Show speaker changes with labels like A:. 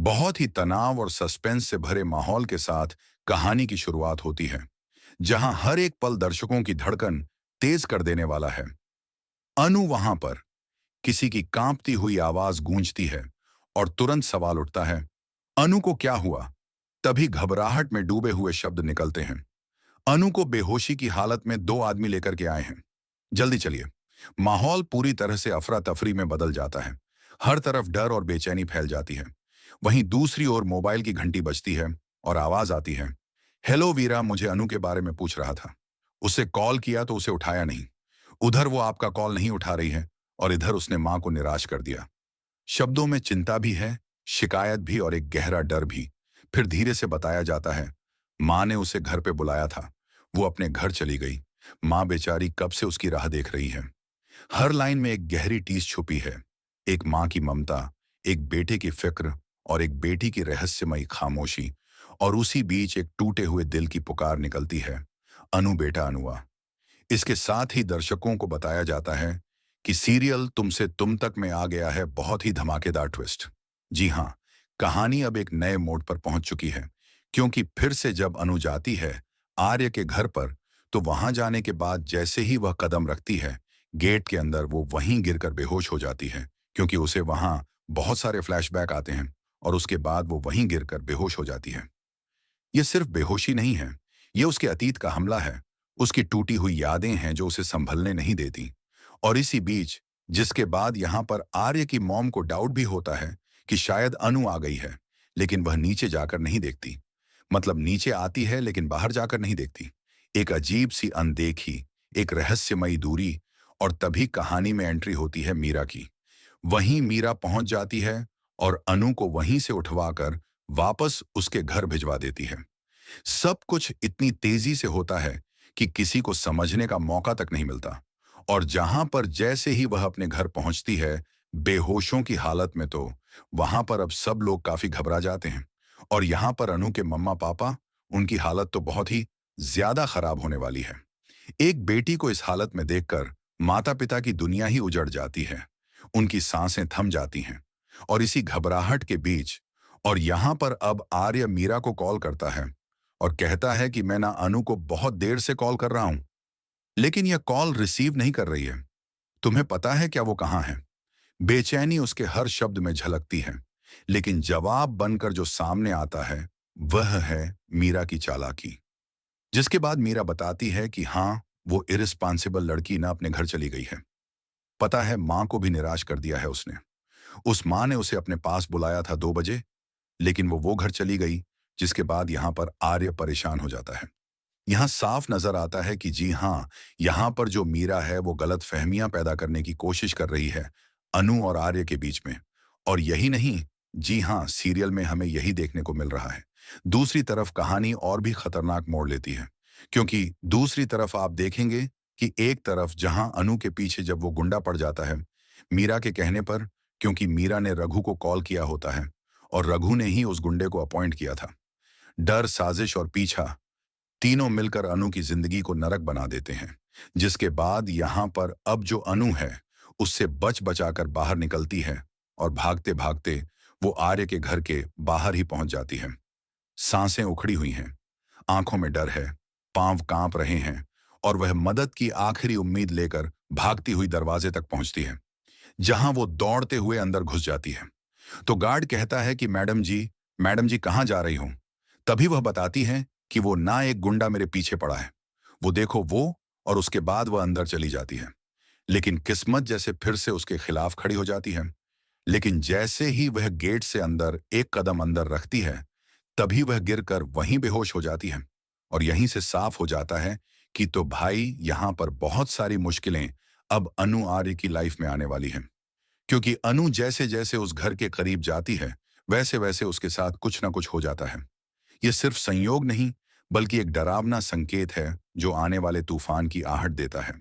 A: बहुत ही तनाव और सस्पेंस से भरे माहौल के साथ कहानी की शुरुआत होती है, जहां हर एक पल दर्शकों की धड़कन तेज कर देने वाला है। अनु वहां पर किसी की कांपती हुई आवाज गूंजती है और तुरंत सवाल उठता है, अनु को क्या हुआ? तभी घबराहट में डूबे हुए शब्द निकलते हैं। अनु को बेहोशी की हालत में दो आदमी लेकर के आए हैं। जल्दी चलिए। माहौल पूरी तरह से अफरा तफरी में बदल जाता है। हर तरफ डर और बेचैनी फैल जाती है। वहीं दूसरी ओर मोबाइल की घंटी बजती है और आवाज आती है, हेलो वीरा, मुझे अनु के बारे में पूछ रहा था। उसे कॉल किया तो उसे उठाया नहीं। उधर वो आपका कॉल नहीं उठा रही है और इधर उसने मां को निराश कर दिया। शब्दों में चिंता भी है, शिकायत भी और एक गहरा डर भी। फिर धीरे से बताया जाता है, मां ने उसे घर पे बुलाया था, वो अपने घर चली गई। मां बेचारी कब से उसकी राह देख रही है। हर लाइन में एक गहरी टीस छुपी है। एक मां की ममता, एक बेटे की फिक्र और एक बेटी की रहस्यमयी खामोशी। और उसी बीच एक टूटे हुए दिल की पुकार निकलती है, अनु बेटा अनुआ। इसके साथ ही दर्शकों को बताया जाता है कि सीरियल तुमसे तुम तक में आ गया है बहुत ही धमाकेदार ट्विस्ट। जी हाँ, कहानी अब एक नए मोड़ पर पहुंच चुकी है, क्योंकि फिर से जब अनु जाती है आर्य के घर पर, तो वहां जाने के बाद जैसे ही वह कदम रखती है, गेट के अंदर वो वहीं गिरकर बेहोश हो जाती है, क्योंकि उसे वहां बहुत सारे फ्लैशबैक आते हैं और उसके बाद वो वहीं गिरकर बेहोश हो जाती है। ये सिर्फ बेहोशी नहीं है, ये उसके अतीत का हमला है। उसकी टूटी हुई यादें हैं जो उसे संभलने नहीं देती। और इसी बीच, जिसके बाद यहाँ पर आर्य की मॉम को डाउट भी होता है कि शायद अनु आ गई है, लेकिन वह नीचे जाकर नहीं देखती। मतलब नीचे आती है लेकिन बाहर जाकर नहीं देखती। एक अजीब सी अनदेखी, एक रहस्यमयी दूरी। और तभी कहानी में एंट्री होती है मीरा की। वहीं मीरा पहुंच जाती है और अनु को वहीं से उठवाकर वापस उसके घर भिजवा देती है। सब कुछ इतनी तेजी से होता है कि किसी को समझने का मौका तक नहीं मिलता। और जहां पर जैसे ही वह अपने घर पहुंचती है बेहोशों की हालत में, तो वहां पर अब सब लोग काफी घबरा जाते हैं। और यहाँ पर अनु के मम्मा पापा, उनकी हालत तो बहुत ही ज्यादा खराब होने वाली है। एक बेटी को इस हालत में देखकर माता पिता की दुनिया ही उजड़ जाती है। उनकी सांसें थम जाती हैं। और इसी घबराहट के बीच, और यहाँ पर अब आर्य मीरा को कॉल करता है और कहता है कि मैं ना अनु को बहुत देर से कॉल कर रहा हूं, लेकिन यह कॉल रिसीव नहीं कर रही है। तुम्हें पता है क्या वो कहाँ है? बेचैनी उसके हर शब्द में झलकती है, लेकिन जवाब बनकर जो सामने आता है वह है मीरा की चालाकी। जिसके बाद मीरा बताती है कि हाँ, वो इरिस्पॉन्सिबल लड़की ना अपने घर चली गई है। पता है, मां को भी निराश कर दिया है उसने। उस मां ने उसे अपने पास बुलाया था 2 बजे, लेकिन वो घर चली गई। जिसके बाद यहाँ पर आर्य परेशान हो जाता है। यहाँ साफ नजर आता है कि जी हाँ, यहाँ पर जो मीरा है वो गलत फहमियां पैदा करने की कोशिश कर रही है अनु और आर्य के बीच में। और यही नहीं, जी हाँ, सीरियल में हमें यही देखने को मिल रहा है। दूसरी तरफ कहानी और भी खतरनाक मोड़ लेती है, क्योंकि दूसरी तरफ आप देखेंगे कि एक तरफ जहां अनु के पीछे जब वो गुंडा पड़ जाता है मीरा के कहने पर, क्योंकि मीरा ने रघु को कॉल किया होता है और रघु ने ही उस गुंडे को अपॉइंट किया था। डर, साजिश और पीछा, तीनों मिलकर अनु की जिंदगी को नरक बना देते हैं। जिसके बाद यहाँ पर अब जो अनु है उससे बच बचाकर बाहर निकलती है और भागते भागते वो आर्य के घर के बाहर ही पहुंच जाती है। सांसें उखड़ी हुई हैं, आंखों में डर है, पांव कांप रहे हैं और वह मदद की आखिरी उम्मीद लेकर भागती हुई दरवाजे तक पहुंचती है, जहां वो दौड़ते हुए अंदर घुस जाती है। तो गार्ड कहता है कि मैडम जी कहाँ जा रही हो? तभी वह बताती है कि वो ना एक गुंडा मेरे पीछे पड़ा है, वो देखो वो। और उसके बाद वह अंदर चली जाती है। लेकिन किस्मत जैसे फिर से उसके खिलाफ खड़ी हो जाती है। लेकिन जैसे ही वह गेट से अंदर एक कदम अंदर रखती है, तभी वह गिरकर वहीं बेहोश हो जाती है। और यहीं से साफ हो जाता है कि तो भाई, यहाँ पर बहुत सारी मुश्किलें अब अनु आर्य की लाइफ में आने वाली हैं। क्योंकि अनु जैसे जैसे उस घर के करीब जाती है वैसे वैसे उसके साथ कुछ ना कुछ हो जाता है। यह सिर्फ संयोग नहीं, बल्कि एक डरावना संकेत है जो आने वाले तूफान की आहट देता है।